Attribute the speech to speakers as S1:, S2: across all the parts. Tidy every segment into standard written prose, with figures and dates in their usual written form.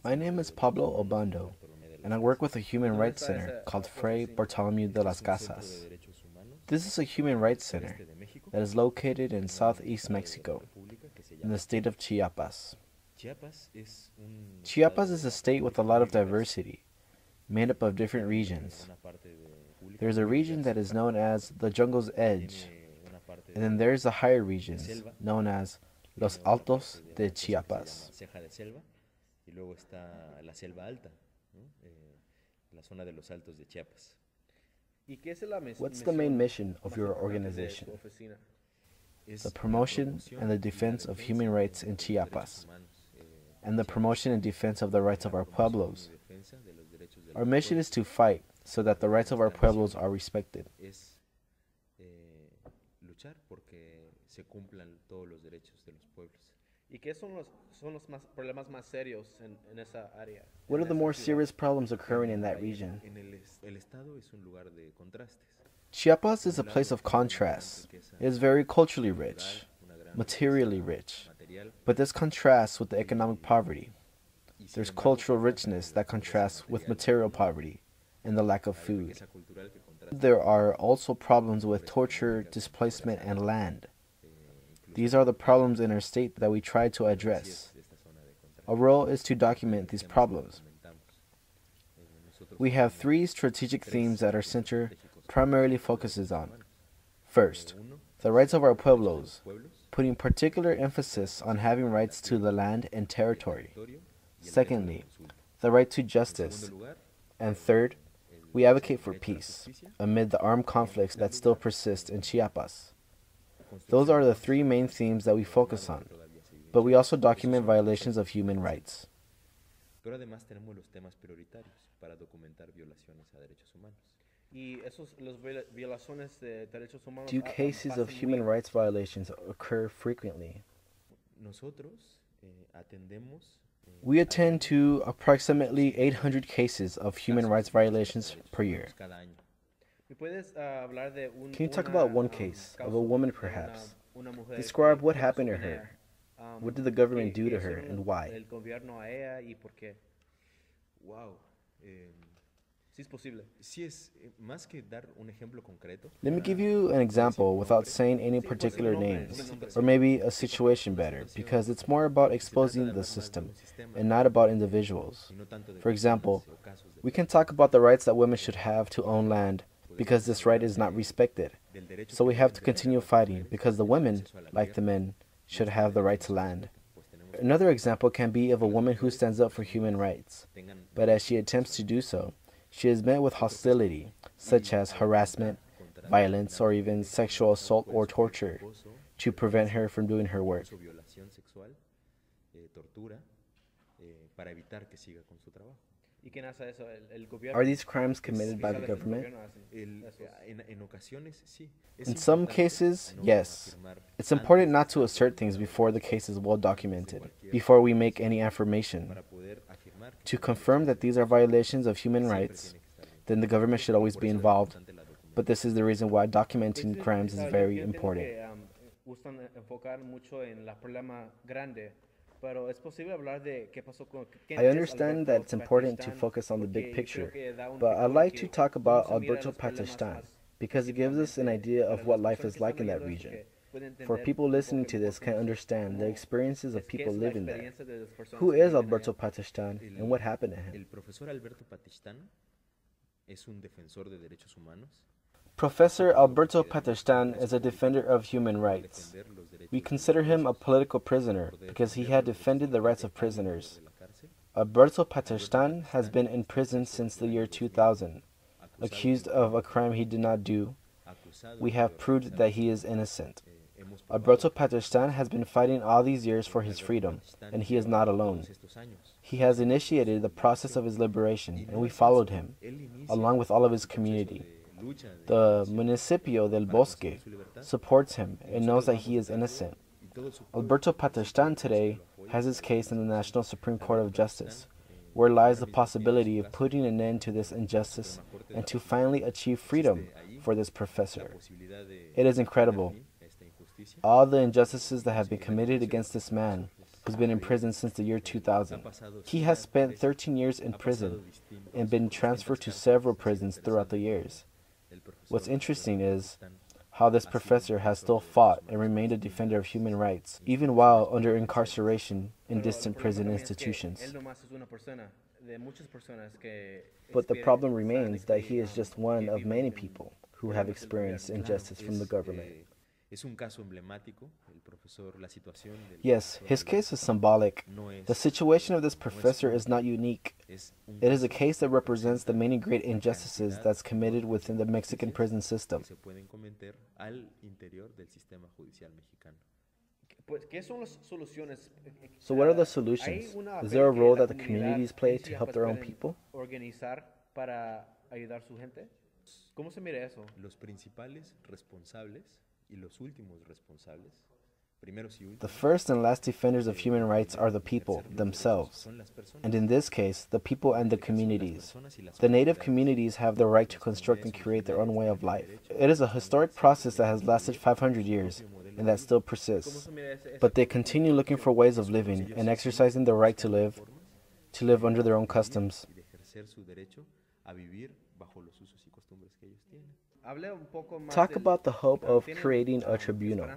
S1: My name is Pablo Obando, and I work with a human rights center called FRAY Bartolome de las Casas. This is a human rights center that is located in southeast Mexico, in the state of Chiapas. Chiapas is a state with a lot of diversity, made up of different regions. There's a region that is known as the jungle's edge, and then there's the higher regions, known as Los Altos de Chiapas. What's the main mission of your organization? The promotion and the defense of human rights in Chiapas, and the promotion and defense of the rights of our pueblos. Our mission is to fight so that the rights of our pueblos are respected. What are the more serious problems occurring in that region? Chiapas is a place of contrasts. It is very culturally rich, materially rich, but this contrasts with the economic poverty. There's cultural richness that contrasts with material poverty and the lack of food. There are also problems with torture, displacement, and land. These are the problems in our state that we try to address. Our role is to document these problems. We have three strategic themes that our center primarily focuses on. First, the rights of our pueblos, putting particular emphasis on having rights to the land and territory. Secondly, the right to justice. And third, we advocate for peace amid the armed conflicts that still persist in Chiapas. Those are the three main themes that we focus on, but we also document violations of human rights. Do cases of human rights violations occur frequently? We attend to approximately 800 cases of human rights violations per year. Can you talk about one case, of a woman perhaps? Describe what happened to her. What did the government do to her and why? Let me give you an example without saying any particular names, or maybe a situation better, because it's more about exposing the system and not about individuals. For example, we can talk about the rights that women should have to own land, because this right is not respected. So we have to continue fighting, because the women, like the men, should have the right to land. Another example can be of a woman who stands up for human rights, but as she attempts to do so, she is met with hostility, such as harassment, violence, or even sexual assault or torture, to prevent her from doing her work. Are these crimes committed by the government? In some cases, yes. It's important not to assert things before the case is well documented, before we make any affirmation. To confirm that these are violations of human rights, then the government should always be involved, but this is the reason why documenting crimes is very important. I understand that it's important to focus on the big picture, but I'd like to talk about Alberto Patestan, because it gives us an idea of what life is like in that region. For people listening to this can understand the experiences of people living there. Who is Alberto Patestan and what happened to him? Professor Alberto Patestan is a defender of human rights. We consider him a political prisoner because he had defended the rights of prisoners. Alberto Patestan has been in prison since the year 2000, accused of a crime he did not do. We have proved that he is innocent. Alberto Patestan has been fighting all these years for his freedom, and he is not alone. He has initiated the process of his liberation, and we followed him, along with all of his community. The Municipio del Bosque supports him and knows that he is innocent. Alberto Patestan today has his case in the National Supreme Court of Justice, where lies the possibility of putting an end to this injustice and to finally achieve freedom for this professor. It is incredible. All the injustices that have been committed against this man, who's been in prison since the year 2000. He has spent 13 years in prison and been transferred to several prisons throughout the years. What's interesting is how this professor has still fought and remained a defender of human rights, even while under incarceration in distant prison institutions. But the problem remains that he is just one of many people who have experienced injustice from the government. Yes, his case is symbolic. The situation of this professor is not unique. It is a case that represents the many great injustices that's committed within the Mexican prison system. So what are the solutions? Is there a role that the communities play to help their own people? The first and last defenders of human rights are the people themselves, and in this case, the people and the communities. The native communities have the right to construct and create their own way of life. It is a historic process that has lasted 500 years and that still persists. But they continue looking for ways of living and exercising their right to live under their own customs. Talk about the hope of creating a tribunal.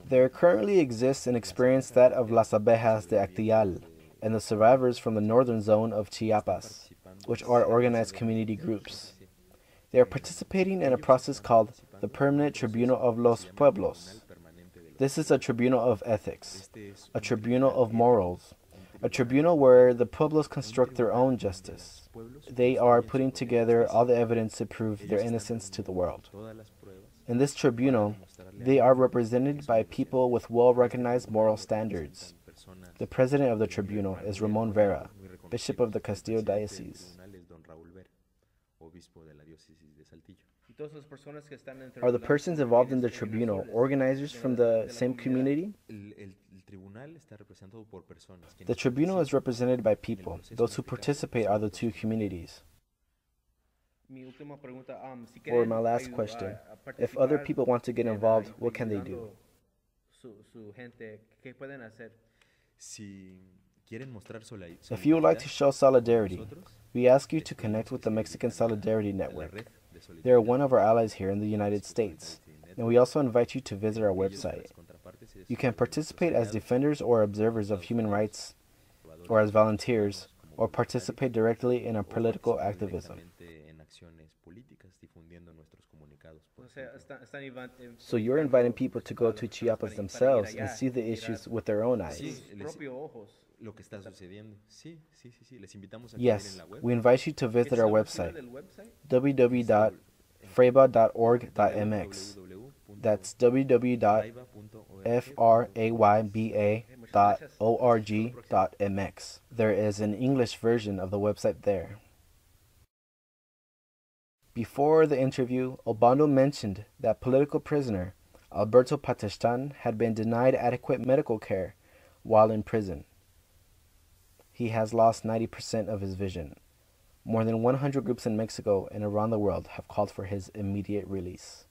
S1: There currently exists an experience, that of Las Abejas de Actial and the survivors from the northern zone of Chiapas, which are organized community groups. They are participating in a process called the Permanent Tribunal of los Pueblos. This is a tribunal of ethics, a tribunal of morals, a tribunal where the pueblos construct their own justice. They are putting together all the evidence to prove their innocence to the world. In this tribunal, they are represented by people with well-recognized moral standards. The president of the tribunal is Ramon Vera, Bishop of the Castillo Diocese. Are the persons involved in the tribunal organizers from the same community? The tribunal is represented by people. Those who participate are the two communities. For my last question, if other people want to get involved, what can they do? If you would like to show solidarity, we ask you to connect with the Mexican Solidarity Network. They are one of our allies here in the United States, and we also invite you to visit our website. You can participate as defenders or observers of human rights, or as volunteers, or participate directly in our political activism. So you're inviting people to go to Chiapas themselves and see the issues with their own eyes. Yes, we invite you to visit our website, www.frayba.org.mx. That's www.frayba.org.mx. There is an English version of the website there. Before the interview, Obando mentioned that political prisoner Alberto Patestan had been denied adequate medical care while in prison. He has lost 90% of his vision. More than 100 groups in Mexico and around the world have called for his immediate release.